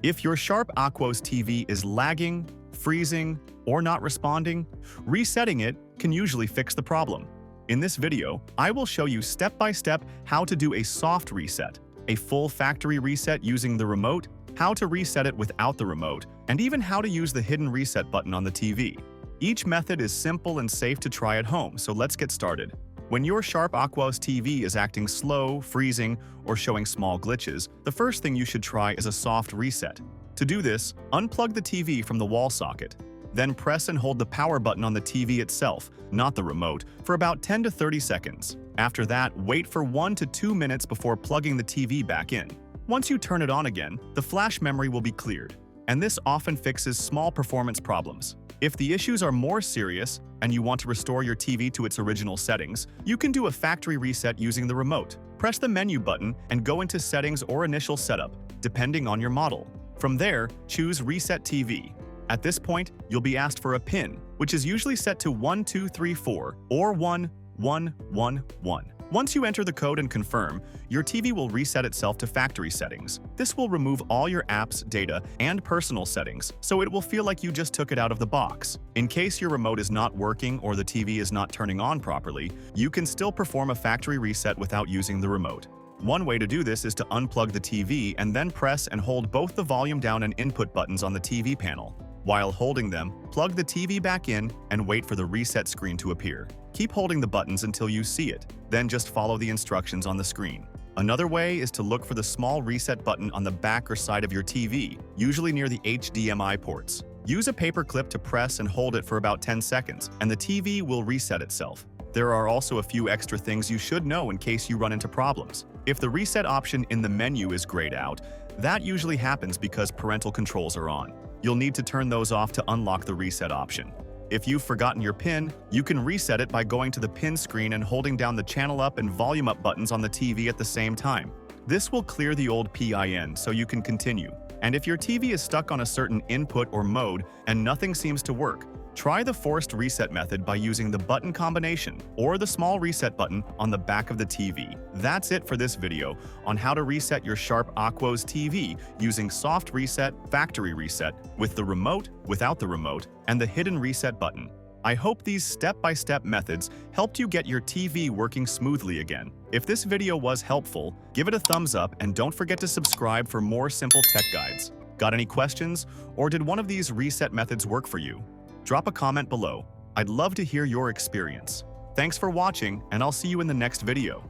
If your Sharp Aquos TV is lagging, freezing, or not responding, resetting it can usually fix the problem. In this video, I will show you step-by-step how to do a soft reset, a full factory reset using the remote, how to reset it without the remote, and even how to use the hidden reset button on the TV. Each method is simple and safe to try at home, so let's get started. When your Sharp Aquos TV is acting slow, freezing, or showing small glitches, the first thing you should try is a soft reset. To do this, unplug the TV from the wall socket. Then press and hold the power button on the TV itself, not the remote, for about 10 to 30 seconds. After that, wait for 1 to 2 minutes before plugging the TV back in. Once you turn it on again, the flash memory will be cleared, and this often fixes small performance problems. If the issues are more serious and you want to restore your TV to its original settings, you can do a factory reset using the remote. Press the menu button and go into Settings or Initial Setup, depending on your model. From there, choose Reset TV. At this point, you'll be asked for a PIN, which is usually set to 1234 or 1111. Once you enter the code and confirm, your TV will reset itself to factory settings. This will remove all your apps, data, and personal settings, so it will feel like you just took it out of the box. In case your remote is not working or the TV is not turning on properly, you can still perform a factory reset without using the remote. One way to do this is to unplug the TV and then press and hold both the volume down and input buttons on the TV panel. While holding them, plug the TV back in and wait for the reset screen to appear. Keep holding the buttons until you see it, then just follow the instructions on the screen. Another way is to look for the small reset button on the back or side of your TV, usually near the HDMI ports. Use a paper clip to press and hold it for about 10 seconds, and the TV will reset itself. There are also a few extra things you should know in case you run into problems. If the reset option in the menu is grayed out, that usually happens because parental controls are on. You'll need to turn those off to unlock the reset option. If you've forgotten your PIN, you can reset it by going to the PIN screen and holding down the channel up and volume up buttons on the TV at the same time. This will clear the old PIN so you can continue. And if your TV is stuck on a certain input or mode and nothing seems to work, try the forced reset method by using the button combination or the small reset button on the back of the TV. That's it for this video on how to reset your Sharp Aquos TV using soft reset, factory reset, with the remote, without the remote, and the hidden reset button. I hope these step-by-step methods helped you get your TV working smoothly again. If this video was helpful, give it a thumbs up and don't forget to subscribe for more simple tech guides. Got any questions? Or did one of these reset methods work for you? Drop a comment below. I'd love to hear your experience. Thanks for watching, and I'll see you in the next video.